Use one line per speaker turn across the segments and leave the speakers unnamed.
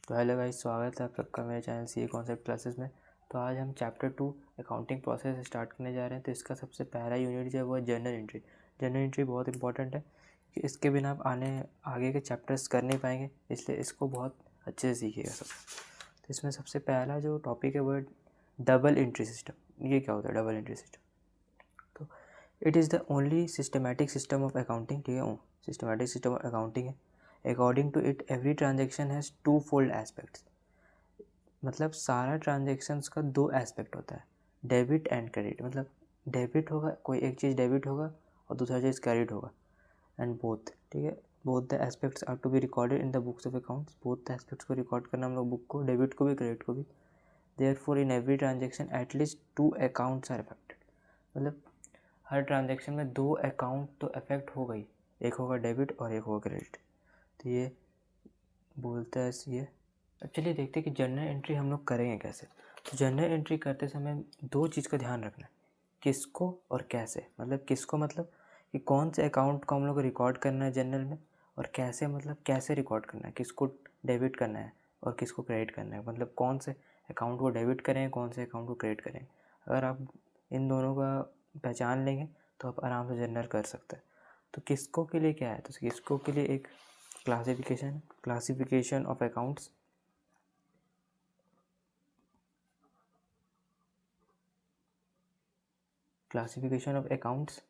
तो hello guys, स्वागत है आप सबका मेरे चैनल सीए कॉन्सेप्ट क्लासेस में। तो आज हम चैप्टर 2 अकाउंटिंग प्रोसेस स्टार्ट करने जा रहे हैं। तो इसका सबसे पहला यूनिट जो है वो है जर्नल एंट्री। जर्नल एंट्री बहुत इंपॉर्टेंट है कि इसके बिना आप आगे के चैप्टर्स कर नहीं पाएंगे, इसलिए इसको बहुत अच्छे से सीखिएगा सब। तो इसमें सबसे पहला जो टॉपिक है वो है डबल एंट्री सिस्टम। ये क्या होता है डबल एंट्री सिस्टम? तो it is the only systematic system of accounting, ठीक है, सिस्टमैटिक सिस्टम ऑफ अकाउंटिंग है। According to it every transaction has twofold aspects. मतलब सारा ट्रांजेक्शन्स का दो एस्पेक्ट होता है, डेबिट एंड क्रेडिट। मतलब डेबिट होगा, कोई एक चीज़ डेबिट होगा और दूसरा चीज़ क्रेडिट होगा, एंड बोथ, ठीक है, both the aspects are to be recorded in the books of accounts. Both the aspects को रिकॉर्ड करना हम लोग बुक को, डेबिट को भी क्रेडिट को भी। Therefore in every transaction at least two accounts are affected. मतलब हर ट्रांजेक्शन में दो अकाउंट तो अफेक्ट हो गई, एक होगा डेबिट और एक होगा क्रेडिट। तो ये बोलते हैं ये। अब चलिए देखते हैं कि जर्नल एंट्री हम लोग करेंगे कैसे। तो जर्नल एंट्री करते समय दो चीज़ का ध्यान रखना है, किसको और कैसे। मतलब किसको, मतलब कि कौन से अकाउंट को हम लोग को रिकॉर्ड करना है जर्नल में, और कैसे, मतलब कैसे रिकॉर्ड करना है, किसको डेबिट करना है और किसको क्रेडिट करना है। मतलब कौन से अकाउंट को डेबिट करें, कौन से अकाउंट को क्रेडिट करें। अगर आप इन दोनों का पहचान लेंगे तो आप आराम से जर्नल कर सकते हैं। तो किसको के लिए क्या है, तो किसको के लिए एक classification of accounts. Classification of accounts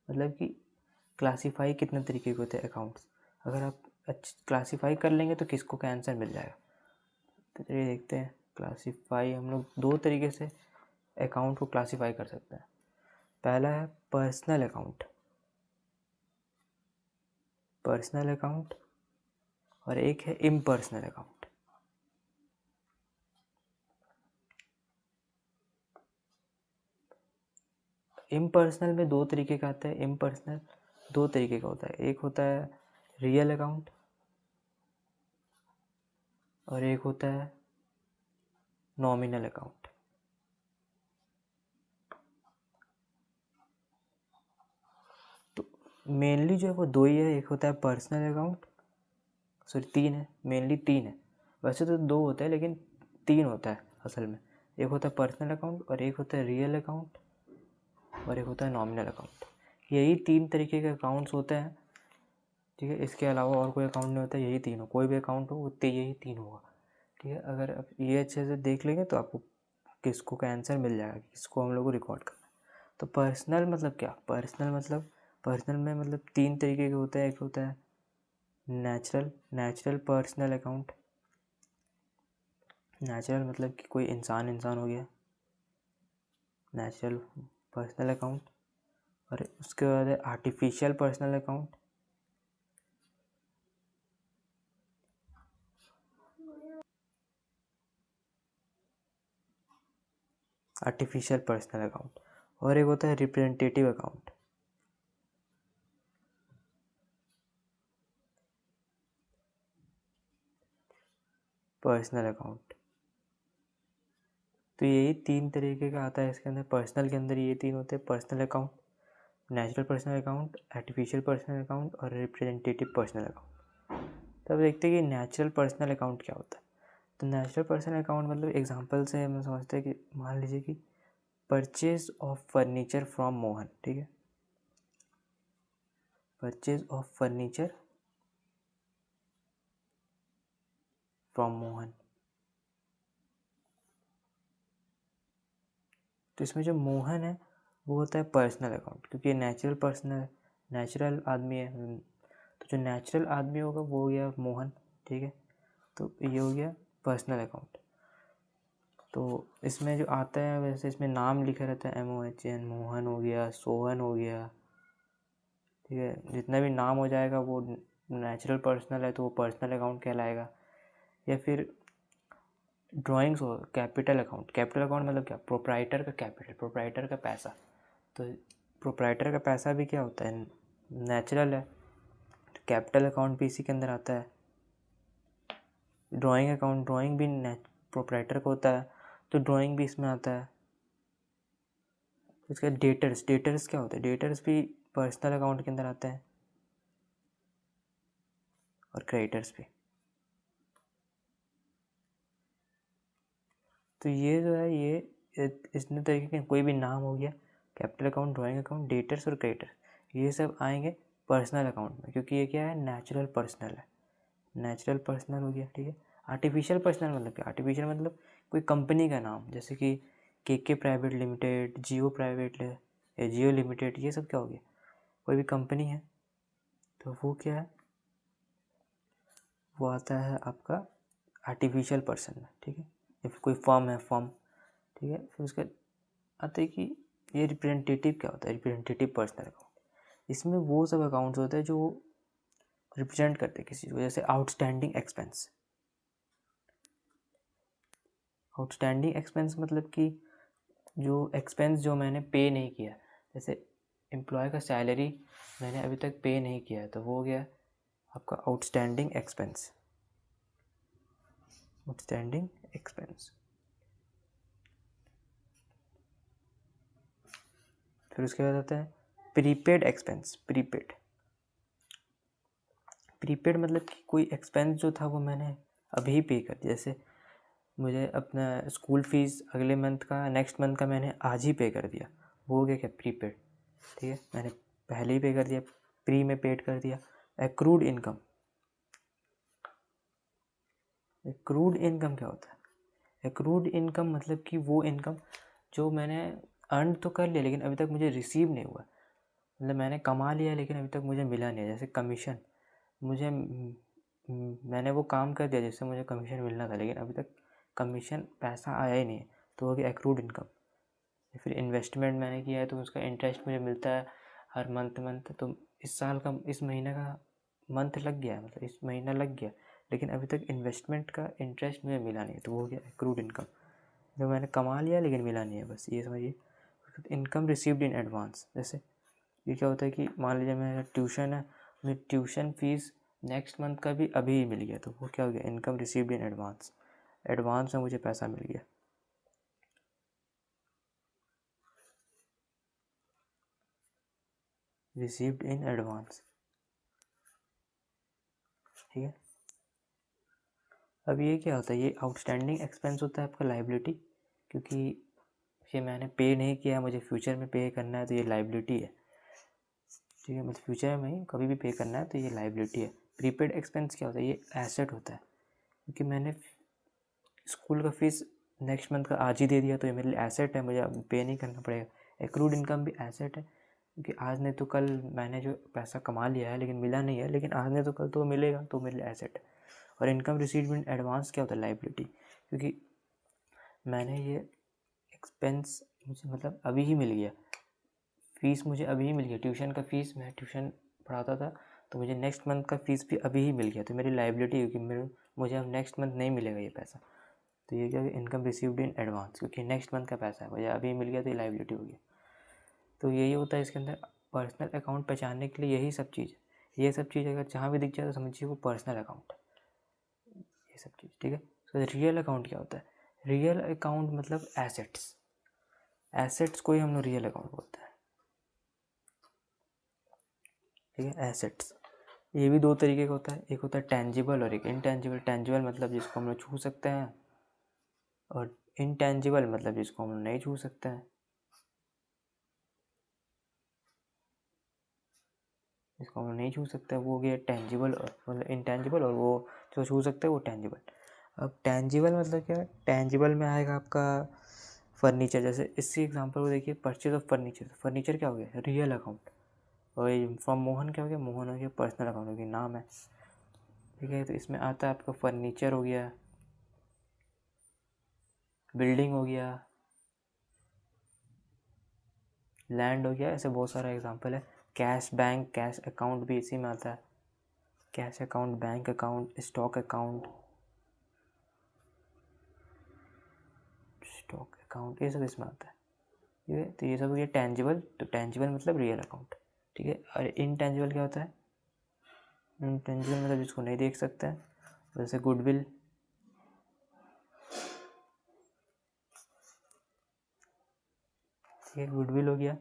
मतलब कि क्लासीफाई कितने तरीके के होते हैं अकाउंट्स। अगर आप क्लासीफाई कर लेंगे तो किसको का आंसर मिल जाएगा। तो चलिए देखते हैं। क्लासीफाई हम लोग दो तरीके से अकाउंट को क्लासीफाई कर सकते हैं। पहला है पर्सनल अकाउंट, पर्सनल अकाउंट, और एक है इम्पर्सनल अकाउंट। इम्पर्सनल में दो तरीके का आता है। इम्पर्सनल दो तरीके का होता है, एक होता है रियल अकाउंट और एक होता है नॉमिनल अकाउंट। तो मेनली जो है वो दो ही है, एक होता है पर्सनल अकाउंट, सॉरी तीन है, मेनली तीन है। वैसे तो दो होता है लेकिन तीन होता है असल में। एक होता है पर्सनल अकाउंट और एक होता है रियल अकाउंट और एक होता है नॉमिनल अकाउंट। यही तीन तरीके के अकाउंट्स होते हैं, ठीक है। इसके अलावा और कोई अकाउंट नहीं होता, यही तीन हो। कोई भी अकाउंट हो उतने यही तीन होगा, ठीक है। अगर आप ये अच्छे से देख लेंगे तो आपको किसको का आंसर मिल जाएगा, किसको हम लोग को रिकॉर्ड करना है। तो पर्सनल मतलब क्या, पर्सनल में मतलब तीन तरीके के होते हैं। एक होता है नेचुरल पर्सनल अकाउंट। नेचुरल मतलब कि कोई इंसान हो गया, नेचुरल पर्सनल अकाउंट। और उसके बाद है artificial personal account. Artificial personal account और एक होता है रिप्रेजेंटेटिव अकाउंट। Personal account. तो यही तीन तरीके का आता है इसके अंदर। पर्सनल के अंदर ये तीन होते हैं, personal account, natural personal account, artificial personal account और रिप्रेजेंटेटिव पर्सनल अकाउंट। तब देखते हैं कि नेचुरल पर्सनल अकाउंट क्या होता है। तो नेचुरल पर्सनल अकाउंट मतलब एग्जांपल से हम समझते हैं कि मान लीजिए कि purchase of furniture from Mohan, ठीक है, purchase of furniture from Mohan. तो इसमें जो मोहन है वो होता है पर्सनल अकाउंट, क्योंकि नेचुरल आदमी है। तो जो नेचुरल आदमी होगा वो हो गया मोहन, ठीक है। तो ये हो गया पर्सनल अकाउंट। तो इसमें जो आता है वैसे इसमें नाम लिखा रहता है MOHN, मोहन हो गया, सोहन हो गया, ठीक है। जितना भी नाम हो जाएगा वो नेचुरल पर्सनल है तो वो पर्सनल अकाउंट कहलाएगा। या फिर ड्राइंग्स हो, कैपिटल अकाउंट मतलब क्या, प्रोप्राइटर का कैपिटल, प्रोप्राइटर का पैसा। तो प्रोप्राइटर का पैसा भी क्या होता है, नेचुरल है, तो कैपिटल अकाउंट भी इसी के अंदर आता है। ड्राइंग भी प्रोप्राइटर का होता है, तो ड्राइंग भी इसमें आता है। इसका डेटर्स क्या होता है, डेटर्स भी पर्सनल अकाउंट के अंदर आते हैं, और क्रेडिटर्स भी। तो ये जो है ये इसने तरीके के कोई भी नाम हो गया, capital account, drawing account, debtors और क्रेडिटर, ये सब आएंगे पर्सनल अकाउंट में, क्योंकि ये क्या है, नेचुरल पर्सनल है, नेचुरल पर्सनल हो गया, ठीक है। आर्टिफिशियल पर्सनल मतलब क्या, आर्टिफिशियल मतलब कोई कंपनी का नाम, जैसे कि के प्राइवेट लिमिटेड, जियो प्राइवेट या जियो लिमिटेड, ये सब क्या हो गया, कोई भी कंपनी है तो वो क्या है, वो आता है आपका आर्टिफिशियल पर्सन में, ठीक है। या फिर कोई फर्म है, फर्म, ठीक है। फिर उसका आता है कि ये रिप्रेजेंटेटिव क्या होता है, रिप्रेजेंटेटिव पर्सनल अकाउंट। इसमें वो सब अकाउंट्स होते हैं जो रिप्रेजेंट करते हैं किसी को, जैसे आउटस्टैंडिंग एक्सपेंस। आउटस्टैंडिंग एक्सपेंस मतलब कि जो एक्सपेंस जो मैंने पे नहीं किया, जैसे एम्प्लॉय का सैलरी मैंने अभी तक पे नहीं किया है, तो वो हो गया आपका आउटस्टैंडिंग एक्सपेंस, आउटस्टैंडिंग एक्सपेंस। फिर उसके बाद आता है प्रीपेड एक्सपेंस। प्रीपेड, प्रीपेड मतलब कि कोई एक्सपेंस जो था वो मैंने अभी पे कर दिया, जैसे मुझे अपना स्कूल फीस अगले मंथ का, नेक्स्ट मंथ का मैंने आज ही पे कर दिया, वो हो गया क्या, प्रीपेड, ठीक है। मैंने पहले ही पे कर दिया, प्री में पेड कर दिया। एक्रूड इनकम, एक्रूड इनकम क्या होता है, एक्रूड इनकम मतलब कि वो इनकम जो मैंने अर्न तो कर लिया लेकिन अभी तक मुझे रिसीव नहीं हुआ, मतलब मैंने कमा लिया लेकिन अभी तक मुझे मिला नहीं है। जैसे कमीशन, मुझे मैंने वो काम कर दिया जिससे मुझे कमीशन मिलना था, लेकिन अभी तक कमीशन पैसा आया ही नहीं है, तो हो गया एक्रूड इनकम। या फिर इन्वेस्टमेंट मैंने किया है तो उसका इंटरेस्ट मुझे मिलता है हर मंथ, तो इस साल का, इस महीने का मंथ लग गया, मतलब इस महीना लग गया, लेकिन अभी तक इन्वेस्टमेंट का इंटरेस्ट मुझे मिला नहीं, तो वो हो गया एक्रूड इनकम, जो मैंने कमा लिया लेकिन मिला नहीं है, बस ये समझिए। इनकम रिसीव्ड इन एडवांस, जैसे ये क्या होता है कि मान लीजिए मेरा ट्यूशन है, मुझे ट्यूशन फीस नेक्स्ट मंथ का भी अभी ही मिल गया, तो वो क्या हो गया, income received in advance, advance में मुझे पैसा मिल गया। रिसीव्ड इन एडवांस, ठीक है। अब ये क्या होता है, ये आउटस्टैंडिंग एक्सपेंस होता है आपका लाइबिलिटी, क्योंकि ये मैंने पे नहीं किया, मुझे फ्यूचर में पे करना है, तो ये लाइबिलिटी है, ठीक है। मतलब फ्यूचर में ही कभी भी पे करना है तो ये लाइबिलिटी है। प्रीपेड एक्सपेंस क्या होता है, ये एसेट होता है, क्योंकि मैंने स्कूल का फीस नेक्स्ट मंथ का आज ही दे दिया, तो ये मेरे लिए एसेट है, मुझे अब पे नहीं करना पड़ेगा। एक्रूड इनकम भी एसेट है, क्योंकि आज नहीं तो कल मैंने जो पैसा कमा लिया है लेकिन मिला नहीं है, लेकिन आज नहीं तो कल तो मिलेगा, तो मेरे लिए एसेट है। और इनकम रिसीव्ड इन एडवांस क्या होता है, लाइबिलिटी, क्योंकि मैंने ये एक्सपेंस मुझे मतलब अभी ही मिल गया, फ़ीस मुझे अभी ही मिल गया, ट्यूशन का फ़ीस, मैं ट्यूशन पढ़ाता था तो मुझे नेक्स्ट मंथ का फ़ीस भी अभी ही मिल गया, तो मेरी लाइबिलिटी, क्योंकि मुझे अब नेक्स्ट मंथ नहीं मिलेगा ये पैसा, तो ये क्या, इनकम रिसीव्ड इन एडवांस, क्योंकि नेक्स्ट मंथ का पैसा है, मुझे अभी मिल गया तो ये लाइबिलिटी हो गया। तो यही होता है इसके अंदर, पर्सनल अकाउंट पहचानने के लिए यही सब चीज़ है। ये सब चीज़ अगर जहाँ भी दिख जाए तो समझिए वो पर्सनल अकाउंट है, ये सब चीज़, ठीक है। तो रियल अकाउंट क्या होता है, रियल अकाउंट मतलब एसेट्स, एसेट्स को ही हम लोग रियल अकाउंट बोलते हैं, ठीक है। एसेट्स ये भी दो तरीके का होता है, एक होता है टेंजिबल और एक इनटेंजिबल। टेंजिबल मतलब जिसको हम लोग छू सकते हैं, और इनटेंजिबल मतलब जिसको हम लोग नहीं छू सकते हैं, जिसको हम लोग नहीं छू सकते वो हो गया टेंजिबल, और मतलब इनटेंजिबल, और वो जो छू सकते हैं वो टेंजिबल। अब टेंजिबल मतलब क्या है, टेंजिबल में आएगा आपका फर्नीचर, जैसे इसी एग्जांपल को देखिए, परचेज ऑफ फर्नीचर, फर्नीचर क्या हो गया, रियल अकाउंट। और फ्रॉम मोहन क्या हो गया, मोहन हो गया पर्सनल अकाउंट, हो गया नाम है, ठीक है। तो इसमें आता है आपका फर्नीचर हो गया, बिल्डिंग हो गया, लैंड हो गया, ऐसे बहुत सारा एग्जांपल है। कैश बैंक, कैश अकाउंट भी इसी में आता है, cash account, bank account, stock account, stock account, ये सब इसमें आता है, ठीक है। तो ये सब हो गया टेंजिबल, तो टेंजिबल मतलब रियल अकाउंट, ठीक है। और इनटेंजिबल क्या होता है, इनटेंजिबल मतलब जिसको नहीं देख सकते हैं, जैसे गुडविल, ठीक है, गुडविल हो गया।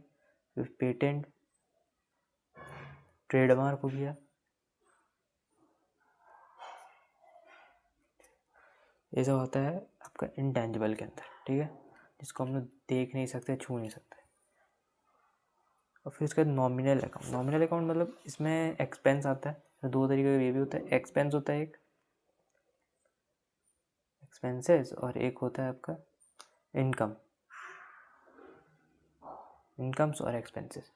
फिर पेटेंट, ट्रेडमार्क हो गया, ये सब होता है आपका इंटेंजिबल के अंदर, ठीक है, जिसको हम लोग देख नहीं सकते, छू नहीं सकते। और फिर उसके बाद नॉमिनल अकाउंट। नॉमिनल अकाउंट मतलब इसमें एक्सपेंस आता है, तो दो तरीके का ये भी होता है। एक्सपेंस होता है एक एक्सपेंसेस, और एक होता है आपका इनकम, इनकम्स और एक्सपेंसेस।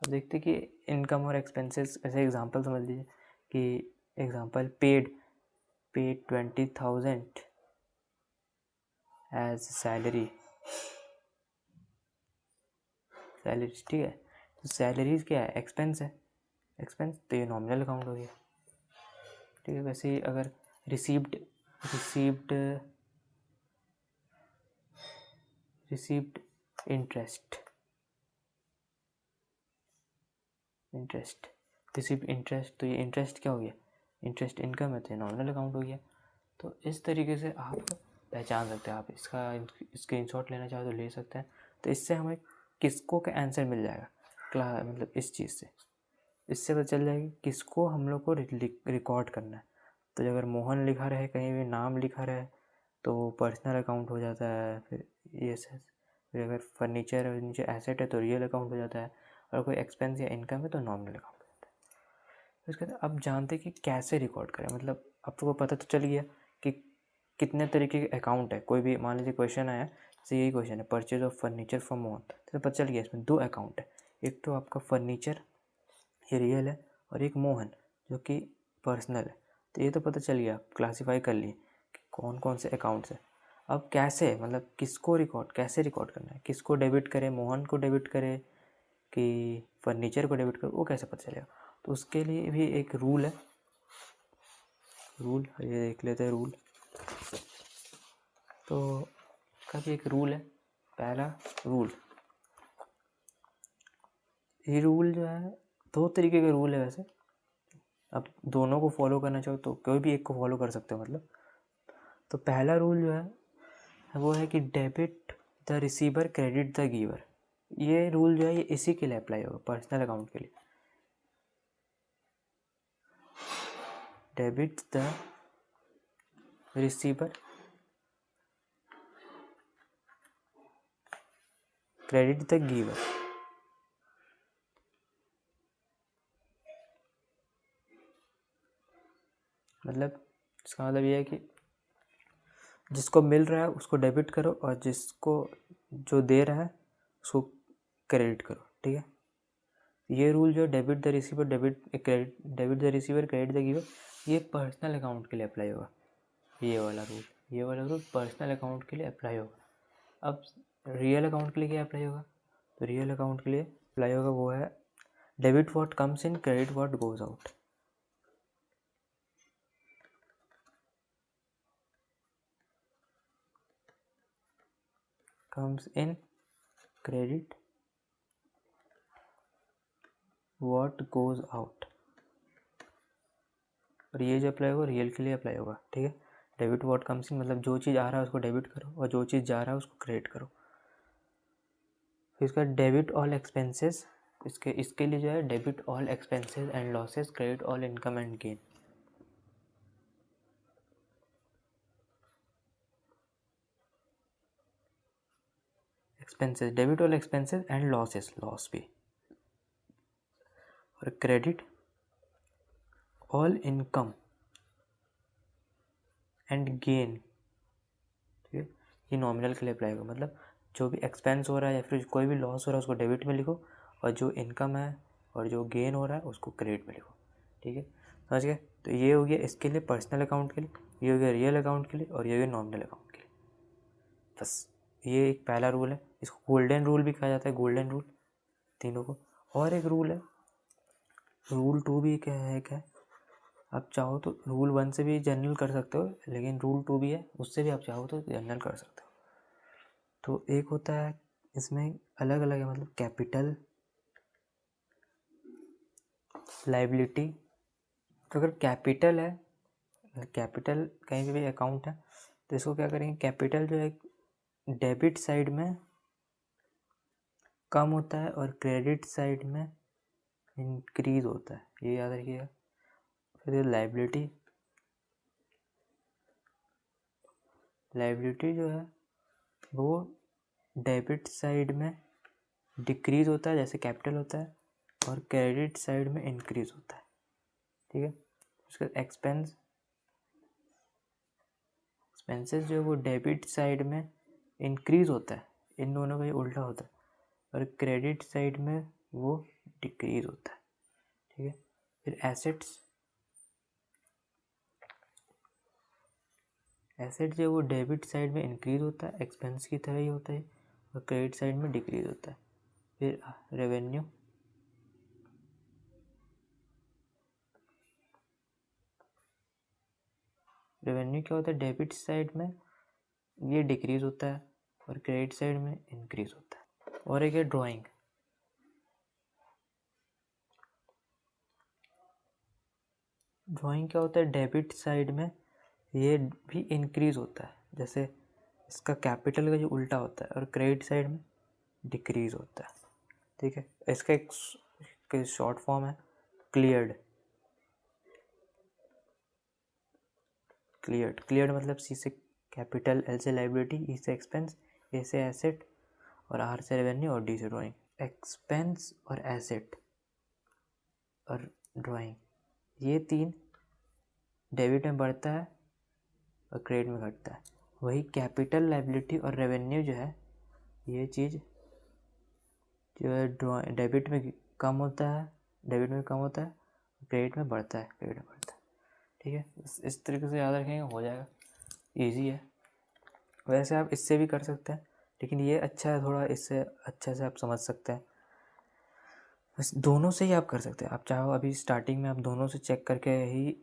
अब देखते हैं कि इनकम और एक्सपेंसेस, ऐसे एग्जांपल समझ लीजिए कि example paid 20,000 as salary, salaries, ठीक है। तो सैलरीज क्या है, एक्सपेंस है, एक्सपेंस, तो ये नॉमिनल अकाउंट हो गया, ठीक है। वैसे ही अगर received received received interest, interest received interest, तो ये इंटरेस्ट क्या हो गया, इंटरेस्ट इनकम है, तो ये नॉमिनल अकाउंट हो गया। तो इस तरीके से आप पहचान सकते हैं। आप इसका स्क्रीनशॉट लेना चाहो तो ले सकते हैं। तो इससे हमें किसको का आंसर मिल जाएगा, मतलब इस चीज़ से, इससे पता चल जाएगा किसको हम लोग को रिकॉर्ड करना है। तो अगर मोहन लिखा रहे, कहीं भी नाम लिखा रहे, तो पर्सनल अकाउंट हो जाता है। फिर ये फिर अगर फर्नीचर नीचे एसेट है तो रियल अकाउंट हो जाता है, और कोई एक्सपेंस या इनकम है तो नॉमिनल अकाउंट हो जाता है। तो इसके बाद अब जानते कि कैसे रिकॉर्ड करें। मतलब अब तो पता तो चल गया कि कितने तरीके के अकाउंट है। कोई भी मान लीजिए क्वेश्चन आया, जैसे यही क्वेश्चन है, purchase of furniture from Mohan, तो पता चल गया इसमें दो अकाउंट है, एक तो आपका फर्नीचर, ये रियल है, और एक मोहन जो कि पर्सनल है। तो ये तो पता चल गया, क्लासीफाई कर लिए कि कौन कौन से अकाउंट्स है। अब कैसे, मतलब किसको रिकॉर्ड, कैसे रिकॉर्ड करना है, किसको डेबिट करें, मोहन को डेबिट करें कि फर्नीचर को डेबिट करें, वो कैसे पता चलेगा। तो उसके लिए भी एक रूल है, रूल ये देख लेते हैं रूल। तो इसका भी एक रूल है, पहला रूल, ये रूल जो है दो तरीके के रूल है वैसे। अब दोनों को फॉलो करना चाहो तो कोई भी एक को फॉलो कर सकते हो मतलब। तो पहला रूल जो है वो है कि debit the receiver credit the giver. ये रूल जो है ये इसी के लिए अप्लाई होगा, पर्सनल अकाउंट के लिए। Debit the receiver credit the giver, मतलब इसका मतलब ये है कि जिसको मिल रहा है उसको डेबिट करो, और जिसको जो दे रहा है उसको क्रेडिट करो, ठीक है। ये रूल जो debit the receiver debit the receiver credit the giver, ये पर्सनल अकाउंट के लिए अप्लाई होगा। ये वाला रूल पर्सनल अकाउंट के लिए अप्लाई होगा। अब रियल अकाउंट के लिए क्या अप्लाई होगा, तो रियल अकाउंट के लिए अप्लाई होगा वो है debit what comes in credit what goes out. Comes in credit what goes out, और ये जो अप्लाई होगा रियल के लिए अप्लाई होगा, ठीक है। डेबिट व्हाट कम्स इन मतलब जो चीज़ आ रहा है उसको डेबिट करो, और जो चीज़ जा रहा है उसको क्रेडिट करो। फिर इसका डेबिट ऑल एक्सपेंसेस, इसके लिए जो है debit all expenses and losses, credit all income and gain. Expenses, debit all expenses and losses, loss भी, और credit all income and gain, ठीक है। ये नॉमिनल के लिए अप्लाई होगा, मतलब जो भी एक्सपेंस हो रहा है या फिर कोई भी लॉस हो रहा है उसको डेबिट में लिखो, और जो इनकम है और जो गेन हो रहा है उसको क्रेडिट में लिखो, ठीक है, समझ गए। तो ये हो गया इसके लिए पर्सनल अकाउंट के लिए, ये हो गया रियल अकाउंट के लिए, और ये हो गया नॉमिनल अकाउंट के लिए। बस ये एक पहला रूल है, इसको गोल्डन रूल भी कहा जाता है, गोल्डन रूल तीनों को। और एक रूल है, रूल 2 भी क्या है, क्या आप चाहो तो रूल 1 से भी जनरल कर सकते हो, लेकिन रूल 2 भी है, उससे भी आप चाहो तो जनरल कर सकते हो। तो एक होता है इसमें अलग अलग है, मतलब कैपिटल, लाइबिलिटी। तो अगर कैपिटल है, कैपिटल कहीं भी अकाउंट है, तो इसको क्या करेंगे, कैपिटल जो है डेबिट साइड में कम होता है और क्रेडिट साइड में इंक्रीज होता है, ये याद रखिएगा। फिर लाइबिलिटी, लायबिलिटी जो है वो डेबिट साइड में डिक्रीज होता है जैसे कैपिटल होता है, और क्रेडिट साइड में इंक्रीज होता है, ठीक है। उसका एक्सपेंसेस जो है वो डेबिट साइड में इंक्रीज होता है, इन दोनों का ये उल्टा होता है, और क्रेडिट साइड में वो डिक्रीज होता है, ठीक है। फिर एसेट्स जो है वो डेबिट साइड में इंक्रीज होता है, एक्सपेंस की तरह ही होता है, और क्रेडिट साइड में डिक्रीज होता है। फिर रेवेन्यू क्या होता है, डेबिट साइड में ये डिक्रीज होता है और क्रेडिट साइड में इंक्रीज होता है। और एक है ड्राइंग क्या होता है, डेबिट साइड में ये भी इंक्रीज होता है, जैसे इसका कैपिटल का जो उल्टा होता है, और क्रेडिट साइड में डिक्रीज होता है, ठीक है। इसका एक शॉर्ट फॉर्म है क्लियर्ड मतलब सी से कैपिटल, एल से लायबिलिटी, ई से एक्सपेंस, ए से एसेट, और आर से रेवेन्यू, और डी से ड्राइंग। एक्सपेंस और एसेट और ड्राइंग ये तीन डेबिट में बढ़ता है और क्रेडिट में घटता है। वही कैपिटल, लायबिलिटी और रेवेन्यू जो है, ये चीज़ जो है डेबिट में कम होता है, क्रेडिट में बढ़ता है, ठीक है। इस तरीके से याद रखेंगे, हो जाएगा, इजी है। वैसे आप इससे भी कर सकते हैं, लेकिन ये अच्छा है थोड़ा, इससे अच्छे से आप समझ सकते हैं। बस दोनों से ही आप कर सकते हैं, आप चाहो अभी स्टार्टिंग में आप दोनों से चेक करके ही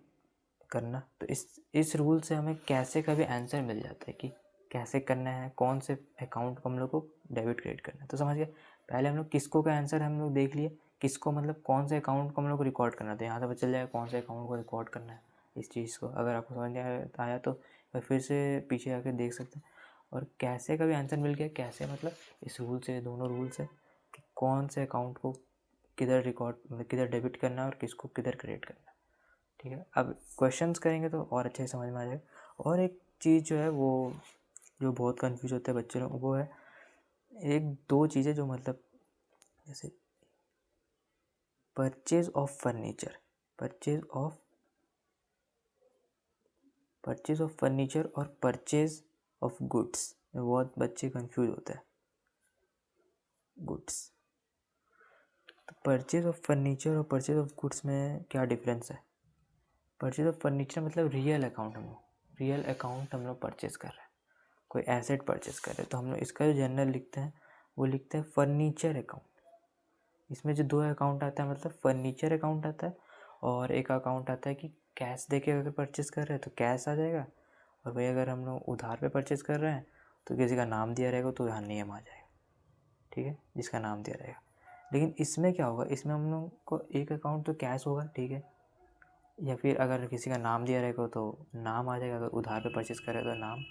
करना। तो इस रूल से हमें कैसे का भी आंसर मिल जाता है कि कैसे करना है, कौन से अकाउंट को हम लोग को डेबिट क्रेडिट करना है। तो समझ गए, पहले हम लोग किसको का आंसर हम लोग देख लिए, किसको मतलब कौन से अकाउंट को हम लोग को रिकॉर्ड करना था, यहाँ से पता चल जाएगा कौन से अकाउंट को रिकॉर्ड करना है। इस चीज़ को अगर आपको समझ में आया तो फिर से पीछे आके देख सकते हैं। और कैसे का भी आंसर मिल गया, कैसे मतलब इस रूल से, दोनों रूल से, कि कौन से अकाउंट को किधर रिकॉर्ड मतलब किधर डेबिट करना है और किसको किधर क्रेडिट करना है, ठीक है। अब क्वेश्चंस करेंगे तो और अच्छे से समझ में आ जाएगा। और एक चीज़ जो है वो जो बहुत कंफ्यूज होता है बच्चे लोग, वो है एक दो चीज़ें जो मतलब जैसे परचेज ऑफ फर्नीचर और परचेज ऑफ गुड्स में बहुत बच्चे कंफ्यूज होते हैं। गुड्स, तो परचेज ऑफ फर्नीचर और परचेज ऑफ गुड्स में क्या डिफरेंस है। परचेज ऑफ फर्नीचर मतलब रियल अकाउंट हम लोग परचेज कर रहे हैं, कोई एसेट परचेज कर रहे हैं, तो हम लोग इसका जो जनरल लिखते हैं वो लिखते हैं फर्नीचर अकाउंट। इसमें जो दो अकाउंट आता है, मतलब फर्नीचर अकाउंट आता है, और एक अकाउंट आता है कि कैश दे के अगर परचेज कर रहे हैं तो कैश आ जाएगा, और भाई अगर हम लोग उधार पे परचेज कर रहे हैं तो किसी का नाम दिया रहेगा तो यहाँ नियम आ जाएगा, ठीक है, जिसका नाम दिया रहेगा। लेकिन इसमें क्या होगा, इसमें हम लोग को एक अकाउंट तो कैश होगा, ठीक है, या फिर अगर किसी का नाम दिया रहेगा तो नाम आ जाएगा, अगर उधार पे परचेज कर रहे हैं तो नाम।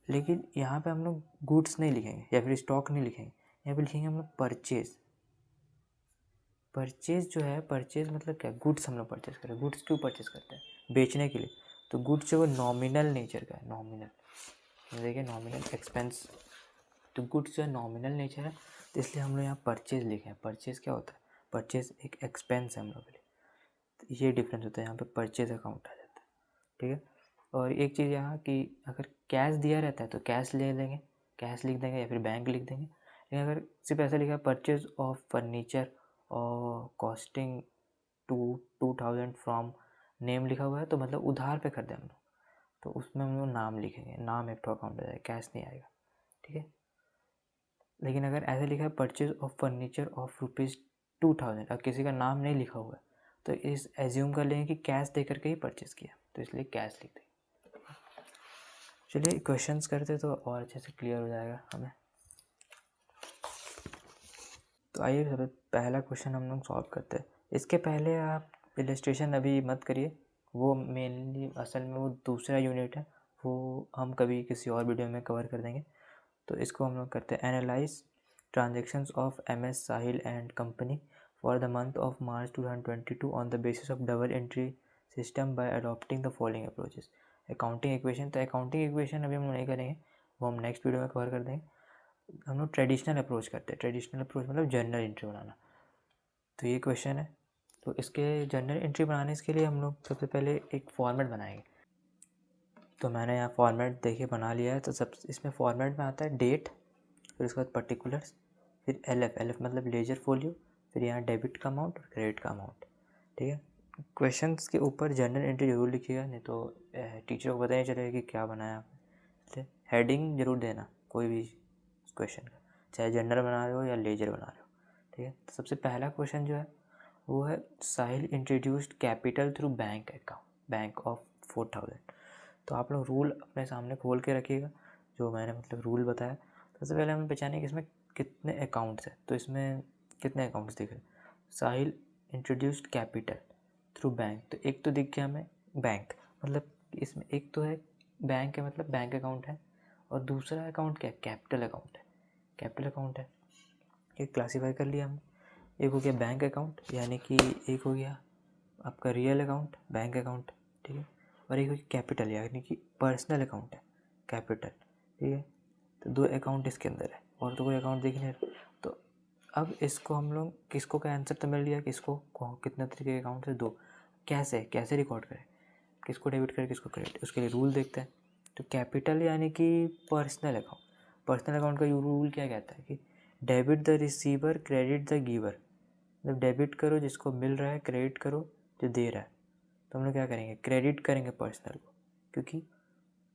लेकिन यहाँ पे हम लोग गुड्स नहीं लिखेंगे या फिर स्टॉक नहीं लिखेंगे, यहाँ पे लिखेंगे हम लोग परचेज जो है, परचेज मतलब क्या, गुड्स हम लोग परचेज कर रहे हैं। गुड्स क्यों परचेज करते हैं, बेचने के लिए। तो गुड्स जो है नॉमिनल नेचर का है, देखिए नॉमिनल एक्सपेंस, तो गुड्स जो है नॉमिनल नेचर है, तो इसलिए हम लोग यहाँ परचेज लिखे हैं। परचेज क्या होता है, परचेज एक एक्सपेंस है हम लोग के लिए, तो ये डिफरेंस होता है, यहाँ पे परचेज अकाउंट आ जाता है, ठीक है। और एक चीज़ यहाँ कि अगर कैश दिया रहता है तो कैश ले लेंगे, कैश लिख देंगे या फिर बैंक लिख देंगे। लेकिन अगर सिर्फ ऐसा लिखा है परचेज ऑफ फर्नीचर और कॉस्टिंग 2000 फ्रॉम नेम लिखा हुआ है, तो मतलब उधार पे खरीदे हम लोग, तो उसमें हम लोग नाम लिखेंगे, नाम एक तो अकाउंट आ जाएगा, कैश नहीं आएगा, ठीक है। लेकिन अगर ऐसे लिखा है परचेज ऑफ फर्नीचर ऑफ ₹2000 और किसी का नाम नहीं लिखा हुआ है, तो इस एज्यूम कर लेंगे कि कैश दे करके ही परचेज़ किया, तो इसलिए कैश लिख देंगे। चलिए क्वेश्चंस करते तो और अच्छे से क्लियर हो जाएगा हमें। तो आइए सबसे पहला क्वेश्चन हम लोग सॉल्व करते हैं। इसके पहले आप इलस्ट्रेशन अभी मत करिए, वो मेनली असल में वो दूसरा यूनिट है, वो हम कभी किसी और वीडियो में कवर कर देंगे। तो इसको हम लोग करते हैं, analyse transactions of MS Sahil and company for the month of March 2022 on the basis of double entry system by adopting the following approaches. Accounting equation, तो अकाउंटिंग इक्वेशन अभी हम नहीं करेंगे, वो हम नेक्स्ट वीडियो में कवर कर देंगे। हम लोग ट्रेडिशनल अप्रोच करते हैं। ट्रेडिशनल अप्रोच मतलब जर्नल एंट्री बनाना। तो ये क्वेश्चन है, तो इसके जर्नल एंट्री बनाने के लिए हम लोग सबसे पहले एक फॉर्मेट बनाएंगे। तो मैंने यहाँ फॉर्मेट देखिए बना लिया है। तो सब इसमें फॉर्मेट में आता है डेट, फिर उसके बाद पर्टिकुलर्स, फिर एल एफ मतलब लेजर फोलियो, फिर यहाँ डेबिट का अमाउंट और क्रेडिट का अमाउंट। ठीक है, क्वेश्चंस के ऊपर जर्नल एंट्री जरूर लिखिएगा, नहीं तो टीचर को पता नहीं चलेगा कि क्या बनाया आपने। हेडिंग जरूर देना कोई भी क्वेश्चन का, चाहे जर्नल बना रहे हो या लेजर बना रहे हो। ठीक है, तो सबसे पहला क्वेश्चन जो है वो है साहिल introduced capital through bank account, bank of 4000। तो आप लोग रूल अपने सामने खोल के रखिएगा, जो मैंने मतलब रूल बताया। सबसे पहले हमें पहचाने कि इसमें कितने अकाउंट्स हैं। तो इसमें कितने अकाउंट्स दिख रहे हैं, साहिल इंट्रोड्यूस्ड कैपिटल थ्रू बैंक, तो एक तो दिख गया हमें बैंक, मतलब इसमें एक तो है बैंक है मतलब बैंक अकाउंट है, और दूसरा अकाउंट क्या है, कैपिटल अकाउंट है, कैपिटल अकाउंट है। एक क्लासीफाई कर लिया हमने, एक हो गया बैंक अकाउंट, यानी कि एक हो गया आपका रियल अकाउंट बैंक अकाउंट, ठीक है, और एक हो गया कैपिटल यानी कि पर्सनल अकाउंट है कैपिटल। ठीक है, तो दो अकाउंट इसके अंदर है, और तो कोई अकाउंट दिख नहीं रहा। तो अब इसको हम लोग किसको का आंसर तो मिल गया, किसको कितने तरीके के अकाउंट है, दो। कैसे रिकॉर्ड करें, किसको डेबिट करें किसको क्रेडिट, उसके लिए रूल देखते हैं। तो कैपिटल यानी कि पर्सनल अकाउंट, पर्सनल अकाउंट का रूल क्या कहता है कि debit the receiver credit the giver, मतलब डेबिट करो जिसको मिल रहा है, क्रेडिट करो जो दे रहा है। तो हम लोग क्या करेंगे, क्रेडिट करेंगे पर्सनल को, क्योंकि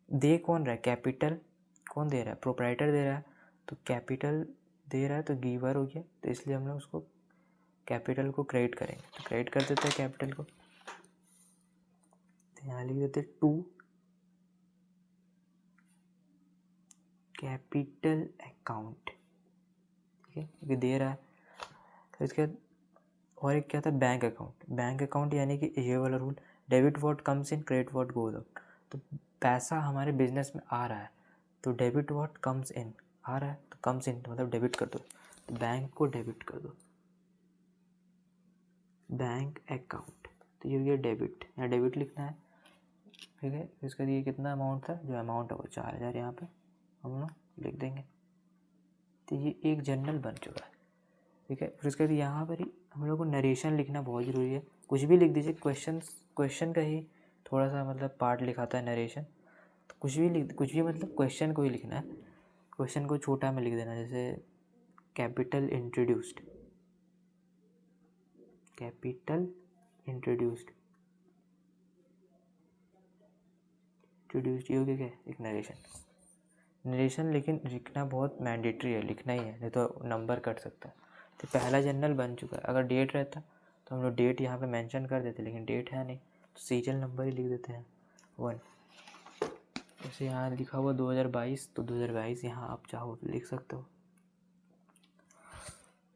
दे कौन रहा है, कैपिटल कौन दे रहा है, प्रोप्राइटर दे रहा है, तो कैपिटल दे रहा है तो गिवर हो गया, तो इसलिए हम लोग उसको कैपिटल को क्रेडिट करेंगे। तो क्रेडिट कर देते हैं कैपिटल को, तो यहाँ लिख देते टू कैपिटल अकाउंट। ठीक है, क्योंकि दे रहा है। तो इसके बाद और एक क्या था, बैंक अकाउंट। बैंक अकाउंट यानी कि ये वाला rule, debit what comes in credit what goes out. तो पैसा हमारे बिजनेस में आ रहा है, तो डेबिट व्हाट कम्स इन, आ रहा है तो कम्स इन मतलब डेबिट कर दो, तो बैंक को डेबिट कर दो, बैंक अकाउंट। तो ये हो गया डेबिट, यहाँ डेबिट लिखना है। ठीक है, इसका ये कितना अमाउंट था, जो अमाउंट है वो 4000 यहाँ पे हम लोग लिख देंगे। तो ये एक जर्नल बन चुका है। ठीक है, फिर उसके बाद यहाँ पर ही हम लोग को नरेशन लिखना बहुत ज़रूरी है। कुछ भी लिख दीजिए, क्वेश्चन का ही थोड़ा सा मतलब पार्ट लिखाता है नरेशन। तो कुछ भी मतलब क्वेश्चन को ही लिखना है, क्वेश्चन को छोटा में लिख देना, जैसे कैपिटल इंट्रोड्यूस्ड, कैपिटल इंट्रोड्यूस्ड ये हो गया क्या, एक नरेशन। लेकिन लिखना बहुत मैंडेटरी है, लिखना ही है, नहीं तो नंबर कट सकता है। तो पहला जर्नल बन चुका है। अगर डेट रहता तो हम लोग डेट यहाँ पे मेंशन कर देते, लेकिन डेट है नहीं, तो सीरियल नंबर ही लिख देते हैं 1। जैसे यहाँ लिखा हुआ 2022, तो 2022 यहाँ आप चाहो तो लिख सकते हो।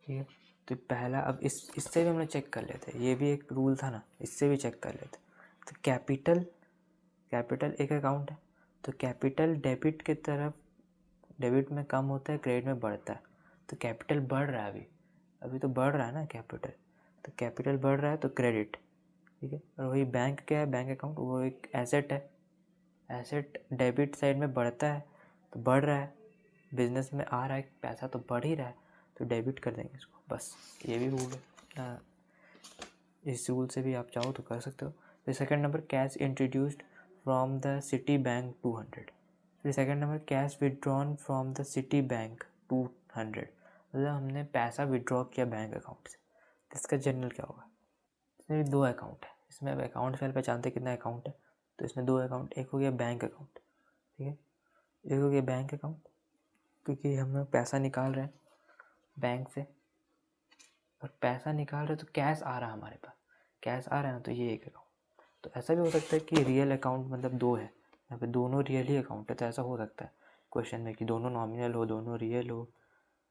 ठीक है, तो पहला, अब इससे भी हम लोग चेक कर लेते हैं, ये भी एक रूल था ना, इससे भी चेक कर लेते। तो कैपिटल एक अकाउंट है, तो कैपिटल डेबिट की तरफ, डेबिट में कम होता है क्रेडिट में बढ़ता है, तो कैपिटल बढ़ रहा है, अभी तो बढ़ रहा है ना कैपिटल, तो कैपिटल बढ़ रहा है तो क्रेडिट। ठीक है, और वही बैंक क्या है, बैंक अकाउंट वो एक एसेट है, एसेट डेबिट साइड में बढ़ता है तो बढ़ रहा है, बिजनेस में आ रहा है पैसा तो बढ़ ही रहा है, तो डेबिट कर देंगे इसको, बस ये भी रूल है। इस रूल से भी आप चाहो तो कर सकते हो। फिर second number, cash introduced from the city bank 200। फिर second number, cash withdrawn from the city bank 200, मतलब हमने पैसा विदड्रॉ किया बैंक अकाउंट से। तो इसका जनरल क्या होगा, इसमें भी दो अकाउंट है, इसमें अब अकाउंट फाइल पहचानते कितना अकाउंट है, तो इसमें दो अकाउंट, एक हो गया बैंक अकाउंट, ठीक है, एक हो गया बैंक अकाउंट, क्योंकि हम लोग पैसा निकाल रहे हैं बैंक से, और पैसा निकाल रहे तो कैश आ रहा है हमारे पास, कैश आ रहा है ना, तो ये एक अकाउंट। तो ऐसा भी हो सकता है कि रियल अकाउंट मतलब दो है, यहाँ पे दोनों रियल ही अकाउंट है, तो ऐसा हो सकता है क्वेश्चन में कि दोनों नॉमिनल हो, दोनों रियल हो,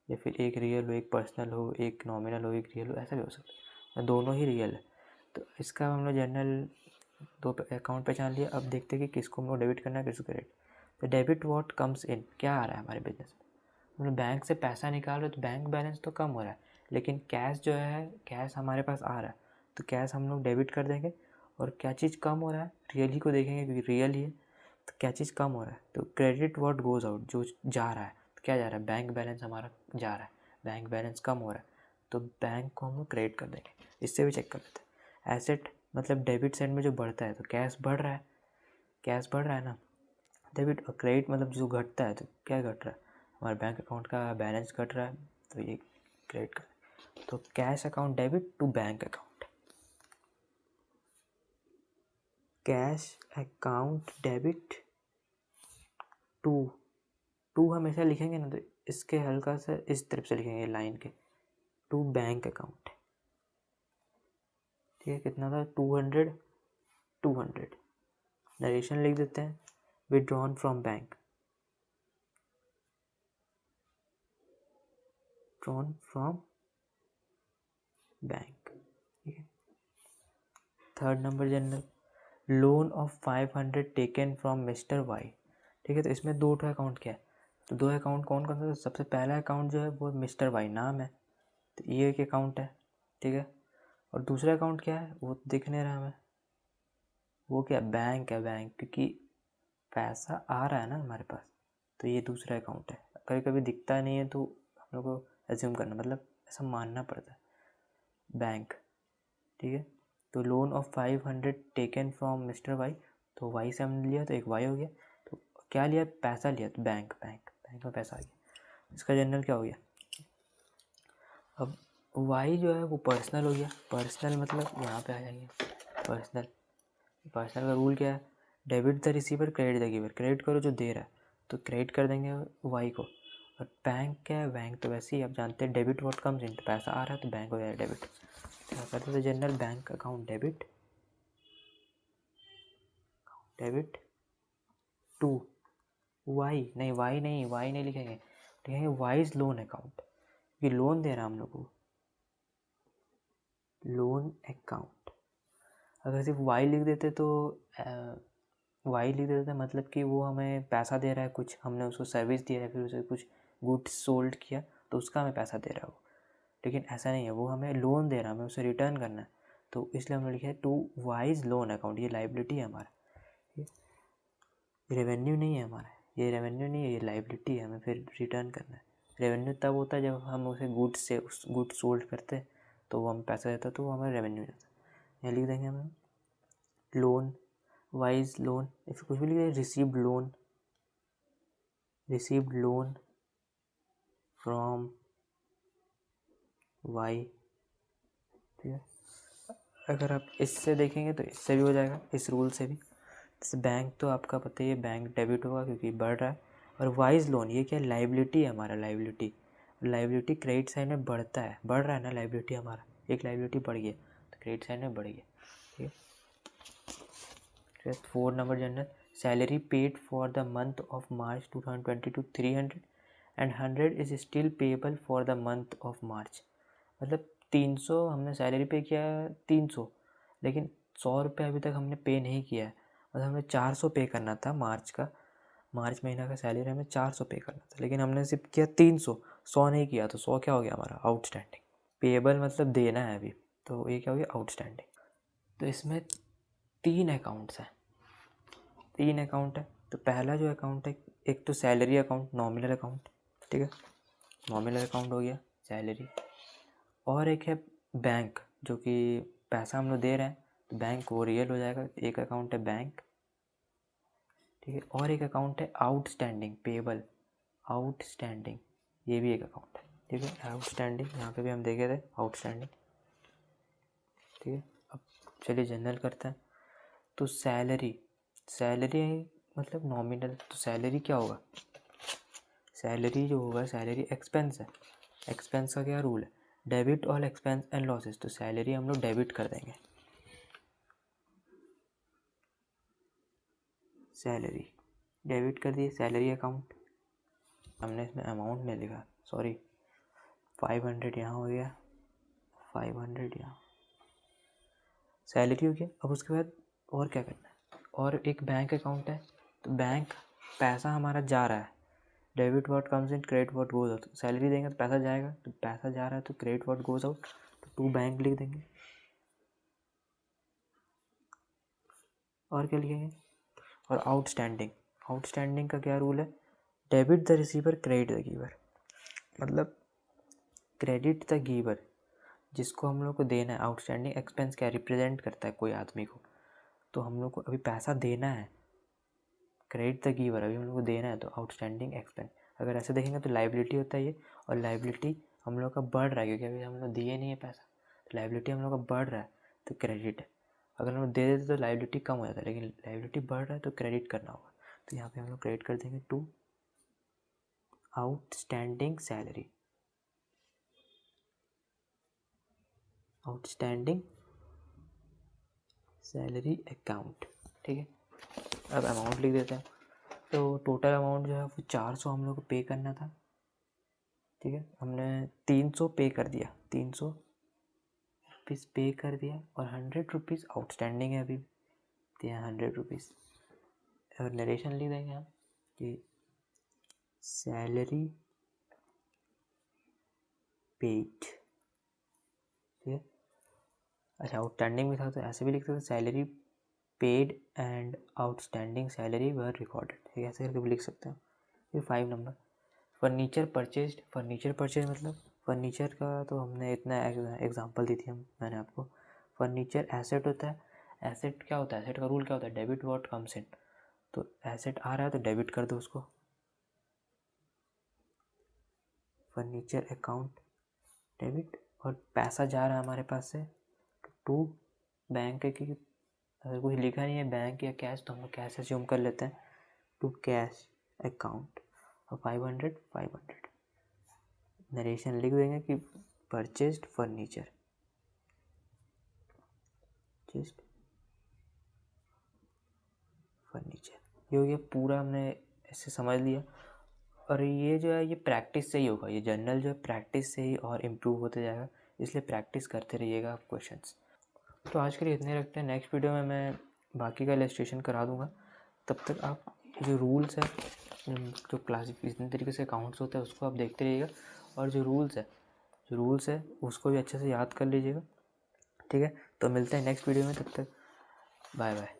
या फिर एक रियल हो एक पर्सनल हो, एक नॉमिनल हो एक रियल हो, ऐसा भी हो सकता है, दोनों ही रियल है। तो इसका हम लोग जनरल दो अकाउंट पहचान लिया। अब देखते हैं कि किसको हम लोग डेबिट करना है किसको क्रेडिट। तो डेबिट व्हाट कम्स इन, क्या आ रहा है हमारे बिजनेस में, हम लोग बैंक से पैसा निकाल रहे तो बैंक बैलेंस तो कम हो रहा है, लेकिन कैश जो है, कैश हमारे पास आ रहा है, तो कैश हम लोग डेबिट कर देंगे। और क्या चीज़ कम हो रहा है, रियल ही को देखेंगे क्योंकि रियल ही है, तो क्या चीज़ कम हो रहा है, तो क्रेडिट व्हाट गोज आउट, जो जा रहा है, तो क्या जा रहा है, बैंक बैलेंस हमारा जा रहा है, बैंक बैलेंस कम हो रहा है, तो बैंक को हम क्रेडिट कर देंगे। इससे भी चेक कर लेते हैं। एसेट मतलब डेबिट साइड में जो बढ़ता है तो कैश बढ़ रहा है, कैश बढ़ रहा है ना, डेबिट। और क्रेडिट मतलब जो घटता है तो क्या घट रहा है, हमारे बैंक अकाउंट का बैलेंस घट रहा है, तो ये क्रेडिट कर, तो cash account debit to bank account, cash account debit to हमेशा लिखेंगे ना, तो इसके हल्का सा इस तरफ से लिखेंगे लाइन के, टू बैंक अकाउंट। ठीक है, कितना था, 200 नरेशन लिख देते हैं, withdrawn from bank, drawn from bank. ठीक है, third number journal, loan of 500 taken from mister Y. ठीक है, तो इसमें दो अकाउंट क्या है, तो दो अकाउंट कौन कौन सा, तो सबसे पहला अकाउंट जो है वो मिस्टर वाई नाम है, तो ये एक अकाउंट है। ठीक है, और दूसरा अकाउंट क्या है वो दिख नहीं रहा हमें, वो क्या, बैंक है, बैंक, क्योंकि पैसा आ रहा है ना हमारे पास, तो ये दूसरा अकाउंट है। कभी कभी दिखता नहीं है तो हम लोग को एज्यूम करना, मतलब ऐसा मानना पड़ता है, बैंक। ठीक है, तो loan of 500 taken from mister Y, तो वाई से हमने लिया तो एक वाई हो गया, तो क्या लिया, पैसा लिया, तो बैंक, बैंक में पैसा आ गया, इसका जनरल क्या हो गया। अब वाई जो है वो पर्सनल हो गया, पर्सनल मतलब यहाँ पे आ जाएंगे पर्सनल, पर्सनल का रूल क्या है, debit the receiver credit the giver, credit करो जो दे रहा है तो क्रेडिट कर देंगे वाई को। और बैंक क्या है, बैंक तो वैसे ही आप जानते हैं, डेबिट व्हाट कम्स इन, पैसा आ रहा है तो बैंक हो जाए डेबिट, क्या करते थे journal bank account debit to Y, नहीं वाई नहीं लिखेंगे वाइज लोन अकाउंट, ये लोन दे रहा है हम लोग को, लोन अकाउंट। अगर सिर्फ वाई लिख देते तो वाई लिख देते मतलब कि वो हमें पैसा दे रहा है, कुछ हमने उसको सर्विस दिया है, फिर उसे कुछ गुड्स सोल्ड किया तो उसका हमें पैसा दे रहा है वो, लेकिन ऐसा नहीं है, वो हमें लोन दे रहा है, हमें उसे रिटर्न करना है, तो इसलिए हमने लिखा है टू वाइज लोन अकाउंट, ये लाइबिलिटी है हमारा, रेवेन्यू नहीं है हमारा, ये रेवेन्यू नहीं है, ये लाइबिलिटी है, हमें फिर रिटर्न करना है। रेवेन्यू तब होता है जब हम उसे गुड्स से उस गुड्स सोल्ड करते हैं तो वो हमें पैसा देता है, तो वो हमारा रेवेन्यू जाता है। यहाँ लिख देंगे हमें लोन वाइज लोन, फिर कुछ भी लिख देंगे रिसीव्ड लोन फ्रॉम वाई। ठीक है, अगर आप इससे देखेंगे तो इससे भी हो जाएगा, इस रूल से भी। जैसे बैंक तो आपका पता ही है, बैंक डेबिट होगा क्योंकि बढ़ रहा है, और वाइज लोन ये क्या, लाइबिलिटी है हमारा, लाइबिलिटी क्रेडिट साइड में बढ़ता है, बढ़ रहा है ना लाइबिलिटी हमारा, एक लाइबिलिटी बढ़ गई तो क्रेडिट साइड में बढ़ गया। ठीक है, 4 number general, salary paid for the month of March 2022 300 and 100 is still payable for the month of March. मतलब 300 हमने सैलरी पे किया है, 300, लेकिन 100 रुपये अभी तक हमने पे नहीं किया है, मतलब हमें 400 पे करना था मार्च महीना का सैलरी हमें 400 पे करना था, लेकिन हमने सिर्फ किया 300, 100 नहीं किया, तो 100 क्या हो गया हमारा, आउटस्टैंडिंग। पेएबल मतलब देना है अभी, तो ये क्या हो गया, आउटस्टैंडिंग। तो इसमें 3 अकाउंट्स हैं, 3 अकाउंट है। तो पहला जो अकाउंट है, एक तो सैलरी अकाउंट, नॉमिनल अकाउंट, ठीक है, नॉमिनल अकाउंट हो गया सैलरी, और एक है बैंक, जो कि पैसा हम लोग दे रहे हैं तो बैंक वो रियल हो जाएगा, एक अकाउंट है बैंक। ठीक है, और एक अकाउंट है आउटस्टैंडिंग पेएबल, आउटस्टैंडिंग, ये भी एक अकाउंट है। ठीक है, आउटस्टैंडिंग यहाँ पे भी हम देखे थे आउटस्टैंडिंग। ठीक है, अब चलिए जनरल करते हैं। तो सैलरी मतलब नॉमिनल, तो सैलरी क्या होगा, सैलरी जो होगा, सैलरी एक्सपेंस है, एक्सपेंस का क्या रूल है, debit all expense and losses, तो सैलरी हम लोग डेबिट कर देंगे, सैलरी डेबिट कर दिए, सैलरी अकाउंट। हमने इसमें अमाउंट नहीं लिखा, सॉरी, 500 यहाँ हो गया, 500 यहाँ, सैलरी हो गया। अब उसके बाद और क्या करना है, और एक बैंक अकाउंट है, तो बैंक पैसा हमारा जा रहा है, debit what comes in credit what goes out, salary देंगे तो पैसा जाएगा, तो पैसा जा रहा है तो क्रेडिट व्हाट गोज आउट, तो टू बैंक लिख देंगे। और क्या लिखेंगे, और आउटस्टैंडिंग का क्या रूल है, debit the receiver credit the giver, मतलब क्रेडिट द गिवर जिसको हम लोग को देना है। आउटस्टैंडिंग एक्सपेंस क्या रिप्रेजेंट करता है कोई आदमी को, तो हम लोग को अभी पैसा देना है, क्रेडिट द गिवर अभी हम लोग को देना है, तो आउटस्टैंडिंग एक्सपेंस। अगर ऐसे देखेंगे तो लाइबिलिटी होता है ये, और लाइबिलिटी हम लोग का बढ़ रहा है क्योंकि अभी हम लोग दिए नहीं है पैसा, तो लाइबिलिटी हम लोग का बढ़ रहा है तो क्रेडिट है। अगर हम लोग दे देते तो लाइबिलिटी कम हो जाता है, लेकिन लाइबिलिटी बढ़ रहा है तो क्रेडिट करना होगा, तो यहाँ पे हम लोग क्रेडिट कर देंगे to outstanding salary, outstanding salary account. ठीक है, अब अमाउंट लिख देते हैं। तो टोटल अमाउंट जो है वो 400 हम लोग को पे करना था। ठीक है, हमने 300 पे कर दिया, 300 रुपीज़ पे कर दिया, और 100 रुपीज़ आउटस्टैंडिंग है अभी, तो यहाँ 100 रुपीज़। और नरेशन लिख देंगे हम कि सैलरी पेड। ठीक है, अच्छा आउटस्टैंडिंग भी था तो ऐसे भी लिख सकते हैं, salary paid and outstanding salary were recorded. ठीक है, ऐसे करके भी लिख सकते हैं। फिर 5 नंबर फर्नीचर परचेज मतलब फर्नीचर का तो हमने इतना एग्जांपल दी थी मैंने आपको। फर्नीचर एसेट होता है, एसेट क्या होता है, एसेट का रूल क्या होता है, डेबिट व्हाट कम्स इन, तो एसेट आ रहा है तो डेबिट कर दो उसको, फर्नीचर अकाउंट डेबिट, और पैसा जा रहा है हमारे पास से टू बैंक की, अगर कुछ लिखा नहीं है बैंक या कैश तो हम लोग कैश अज्यूम कर लेते हैं, टू कैश अकाउंट, और 500 नरेशन लिख देंगे कि परचेस्ड फर्नीचर, जस्ट फर्नीचर। ये हो गया पूरा, हमने ऐसे समझ लिया। और ये जो है ये प्रैक्टिस से ही होगा, ये जर्नल जो है प्रैक्टिस से ही और इम्प्रूव होते जाएगा, इसलिए प्रैक्टिस करते रहिएगा आप क्वेश्चंस। तो आज के लिए इतने रखते हैं, नेक्स्ट वीडियो में मैं बाकी का इलस्ट्रेशन करा दूँगा। तब तक आप जो रूल्स है, जो इतने तरीके से अकाउंट्स होते हैं उसको आप देखते रहिएगा, और जो रूल्स है उसको भी अच्छे से याद कर लीजिएगा। ठीक है, तो मिलते हैं नेक्स्ट वीडियो में, तब तक बाय बाय।